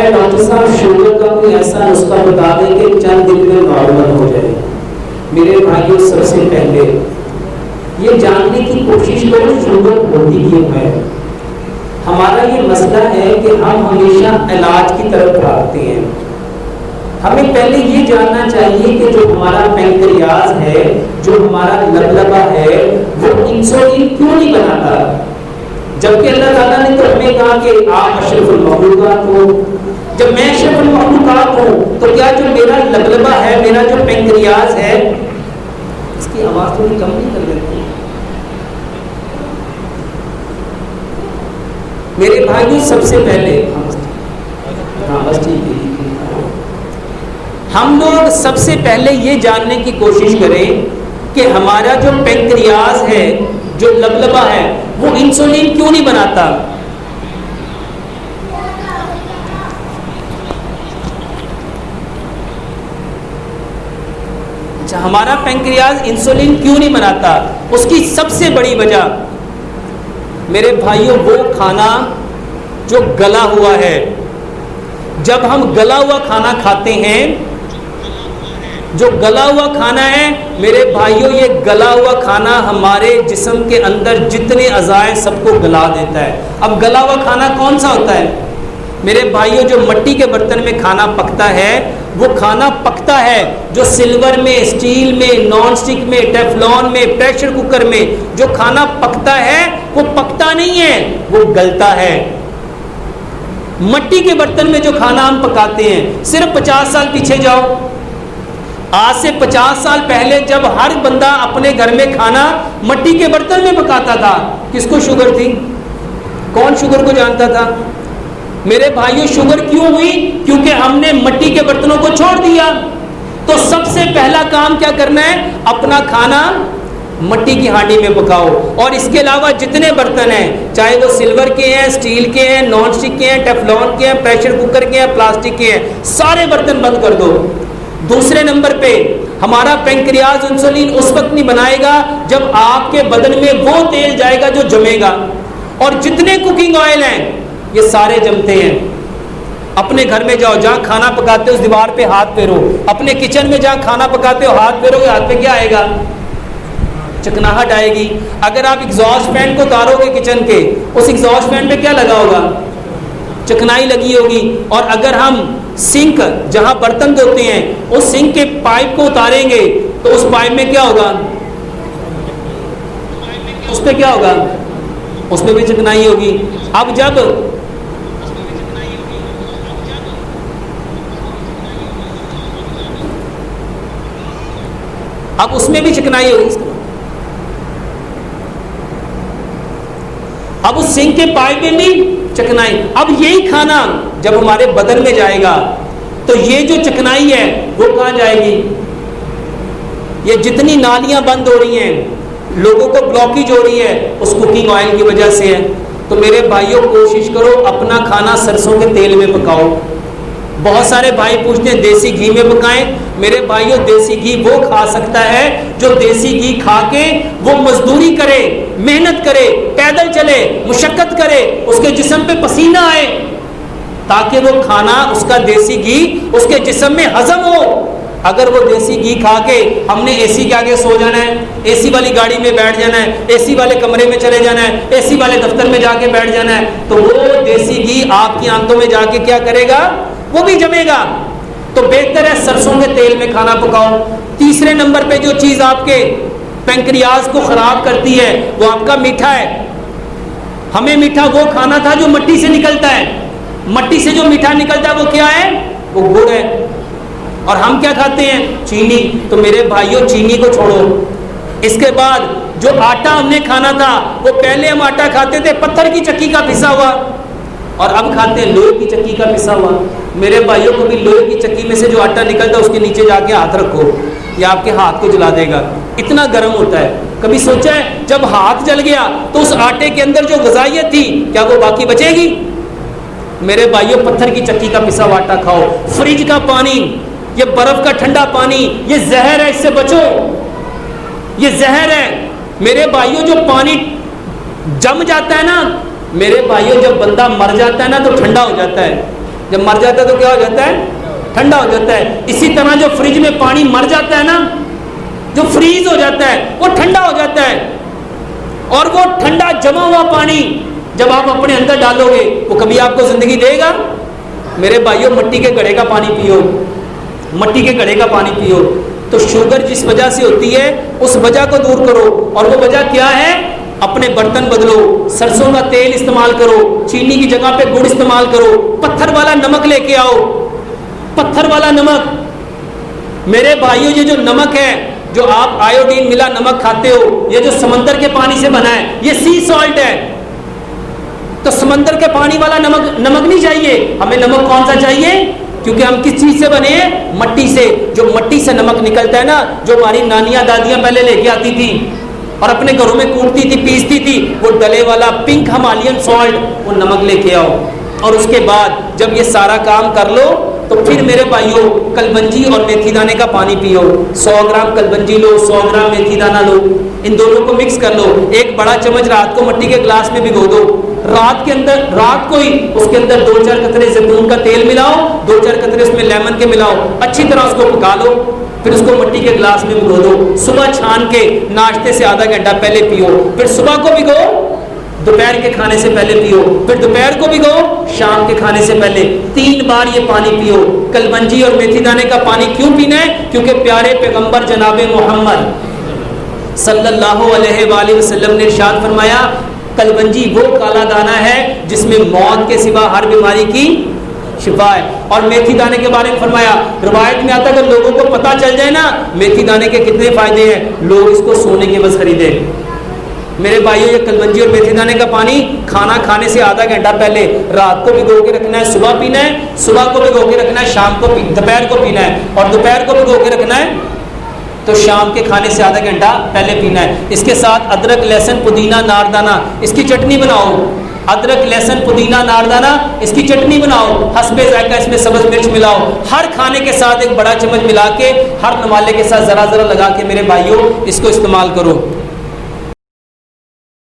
है डॉक्टर साहब शुगर का कोई ऐसा नुस्खा बता दें कि चंद दिन में नॉर्मल हो जाए। मेरे भाइयों, सबसे पहले ये जानने की कोशिश करो शुगर होती क्यों है। हमारा ये मसला है कि हम हमेशा इलाज की तरफ भागते हैं। हमें पहले ये जानना चाहिए कि जो हमारा पैंक्रियाज है, जो हमारा लबलबा है, वो इंसुलिन क्यों नहीं बनाता। जबकि अल्लाह ताला ने तो हमें कहा कि आप अशरफुल मखलूकात हो। जब मैं अशरफुल मखलूकात हूँ तो क्या जो मेरा लबलबा है, मेरा जो पैंक्रियाज है, इसकी आवाज थोड़ी कम नहीं कर देती। मेरे भाइयों, सबसे पहले हाँ बस ठीक है, हम लोग सबसे पहले ये जानने की कोशिश करें कि हमारा जो पैंक्रियाज है, जो लबलबा है, वो इंसुलिन क्यों नहीं बनाता। अच्छा, हमारा पैंक्रियाज इंसुलिन क्यों नहीं बनाता? उसकी सबसे बड़ी वजह मेरे भाइयों, वो खाना जो गला हुआ है। जब हम गला हुआ खाना खाते हैं, जो गला हुआ खाना है मेरे भाइयों, ये गला हुआ खाना हमारे जिस्म के अंदर जितने अज़ाए सबको गला देता है। अब गला हुआ खाना कौन सा होता है मेरे भाइयों? जो मिट्टी के बर्तन में खाना पकता है, वो खाना पकता है जो सिल्वर में, स्टील में, नॉन स्टिक में, टेफलॉन में, प्रेशर कुकर में जो खाना पकता है, वो पकता नहीं है, वो गलता है। मिट्टी के बर्तन में जो खाना हम पकाते हैं, सिर्फ 50 साल पीछे जाओ, आज से 50 साल पहले जब हर बंदा अपने घर में खाना मिट्टी के बर्तन में पकाता था, किसको शुगर थी? कौन शुगर को जानता था? मेरे भाइयों, शुगर क्यों हुई? क्योंकि हमने मिट्टी के बर्तनों को छोड़ दिया। तो सबसे पहला काम क्या करना है? अपना खाना मिट्टी की हांडी में पकाओ। और इसके अलावा जितने बर्तन हैं, चाहे वो सिल्वर के हैं, स्टील के हैं, नॉन स्टिक के हैं, टेफलॉन के हैं, प्रेशर कुकर के हैं, प्लास्टिक के हैं, सारे बर्तन बंद कर दो। दूसरे नंबर पे हमारा पैंक्रियाज इंसुलिन उस वक्त नहीं बनाएगा जब आपके बदन में वो तेल जाएगा जो जमेगा। और जितने कुकिंग ऑयल हैं ये सारे जमते हैं। अपने घर में जाओ, जहाँ खाना पकाते हो उस दीवार पे हाथ फेरो। अपने किचन में जहाँ खाना पकाते हो हाथ फेरोगे, हाथ पे क्या आएगा? चिकनाहट आएगी। अगर आप एग्जॉस्ट फैन को उतारोगे किचन के, उस एग्जॉस्ट फैन पे क्या लगा होगा? चिकनाई लगी होगी। और अगर हम सिंक जहां बर्तन धोते हैं, उस सिंक के पाइप को उतारेंगे तो उस पाइप में क्या होगा? उस पे क्या होगा? उसमें भी चिकनाई होगी। अब उसमें भी चिकनाई होगी। अब उस सिंक के पाइप में भी चिकनाई। अब यही खाना जब हमारे बदन में जाएगा तो ये जो चिकनाई है वो कहाँ जाएगी? ये जितनी नालियां बंद हो रही हैं, लोगों को ब्लॉकेज हो रही है, उस कुकिंग ऑयल की वजह से है। तो मेरे भाइयों, कोशिश करो अपना खाना सरसों के तेल में पकाओ। बहुत सारे भाई पूछते हैं देसी घी में पकाएं। मेरे भाइयों, देसी घी वो खा सकता है जो देसी घी खा के वो मजदूरी करे, मेहनत करे, पैदल चले, मुशक्कत करे, उसके जिस्म पे पसीना आए, ताकि वो खाना, उसका देसी घी उसके जिस्म में हजम हो। अगर वो देसी घी खा के हमने एसी के आगे सो जाना है, एसी वाली गाड़ी में बैठ जाना है, एसी वाले कमरे में चले जाना है, एसी वाले दफ्तर में जाके बैठ जाना है, तो वो देसी घी आपकी आंतों में जाके क्या करेगा? वो भी जमेगा। तो बेहतर है सरसों के तेल में खाना पकाओ। तीसरे नंबर पे जो चीज आपके पैंक्रियाज को खराब करती है वो आपका मीठा है। हमें मीठा वो खाना था जो मिट्टी से निकलता है। मिट्टी से जो मीठा निकलता है वो क्या है? वो गुड़ है। और हम क्या खाते हैं? चीनी। तो मेरे भाइयों, चीनी को छोड़ो। इसके बाद जो आटा हमने खाना था, वो पहले हम आटा खाते थे पत्थर की चक्की का पिसा हुआ, और अब खाते हैं लोहे की चक्की का पिसा हुआ। मेरे भाइयों, कभी लोहे की चक्की में से जो आटा निकलता है उसके नीचे जाके हाथ रखो, या आपके हाथ को जला देगा, इतना गर्म होता है। कभी सोचा है जब हाथ जल गया तो उस आटे के अंदर जो ग़िज़ाइयत थी क्या वो बाकी बचेगी? मेरे भाइयों, पत्थर की चक्की का पिसा हुआ आटा खाओ। फ्रिज का पानी, ये बर्फ का ठंडा पानी, ये जहर है, इससे बचो, ये जहर है। मेरे भाइयों, जो पानी जम जाता है ना, मेरे भाइयों, जब बंदा मर जाता है ना तो ठंडा हो जाता है। जब मर जाता है तो क्या हो जाता है? ठंडा हो जाता है। इसी तरह जो फ्रिज में पानी मर जाता है ना, जो फ्रीज हो जाता है, वो ठंडा हो जाता है। और वो ठंडा जमा हुआ पानी जब आप अपने अंदर डालोगे, वो कभी आपको जिंदगी देगा? मेरे भाइयों, मिट्टी के घड़े का पानी पियो, मिट्टी के घड़े का पानी पियो। तो शुगर जिस वजह से होती है, उस वजह को दूर करो। और वो वजह क्या है? अपने बर्तन बदलो, सरसों का तेल इस्तेमाल करो, चीनी की जगह पे गुड़ इस्तेमाल करो, पत्थर वाला नमक लेके आओ, पत्थर वाला नमक। मेरे भाइयों, ये जो नमक है, जो आप आयोडीन मिला नमक खाते हो, ये जो समंदर के पानी से बना है, ये सी सॉल्ट है। तो समंदर के पानी वाला नमक नहीं चाहिए हमें। नमक कौन सा चाहिए? क्योंकि हम किस चीज से बने हैं? मट्टी से। जो मट्टी से नमक निकलता है ना, जो हमारी नानियां दादियां पहले लेके आती थी और अपने घरों में कूटती थी, पीसती थी, वो डले वाला पिंक हिमालयन सॉल्ट, वो नमक लेके आओ। और उसके बाद जब ये सारा काम कर लो, तो फिर मेरे भाइयों, कलबंजी और मेथी दाने का पानी पियो। 100 ग्राम कलबंजी लो, 100 ग्राम मेथी दाना लो, इन दोनों को मिक्स कर लो। एक बड़ा चम्मच रात को मिट्टी के गिलास में भिगो दो। रात को ही उसके अंदर 2-4 कतरे जैतून का तेल मिलाओ, 2-4 कतरे उसमें लेमन के मिलाओ, अच्छी तरह उसको पका लो। फिर उसको मिट्टी के गिलास में भिगो दो। सुबह छान के नाश्ते से आधा घंटा पहले पियो। फिर सुबह को भिगो, दोपहर के खाने से पहले पियो। फिर दोपहर को भिगो, शाम के खाने से पहले। 3 बार ये पानी पियो। कलबंजी और मेथी दाने का पानी क्यों पीना है? क्योंकि प्यारे पैगंबर जनाबे मोहम्मद सल्लल्लाहु अलैहि वसल्लम ने इरशाद फरमाया, कलबंजी वो काला दाना है जिसमें मौत के सिवा हर बीमारी की शिफा है। और मेथी दाने के बारे में फरमाया, रिवायत में आता है अगर लोगों को पता चल जाए ना मेथी दाने के कितने फायदे हैं, लोग इसको सोने के बस खरीदे। मेरे भाइयों, ये कलबंजी और मेथी दाने का पानी खाना खाने से आधा घंटा पहले रात को भिगो के रखना है, सुबह पीना है, सुबह को भिगो के रखना है, शाम को दोपहर को पीना है, और दोपहर को भिगो के रखना है तो शाम के खाने से आधा घंटा पहले पीना है। इसके साथ अदरक, लहसुन, पुदीना, नारदाना, इसकी चटनी बनाओ। अदरक, लहसुन, पुदीना, नारदाना, इसकी चटनी बनाओ। हस्बे जायका इसमें सब्ज मिर्च मिलाओ। हर खाने के साथ एक बड़ा चम्मच मिला के, हर नवाले के साथ जरा जरा लगा के मेरे भाइयों इसको इस्तेमाल करो।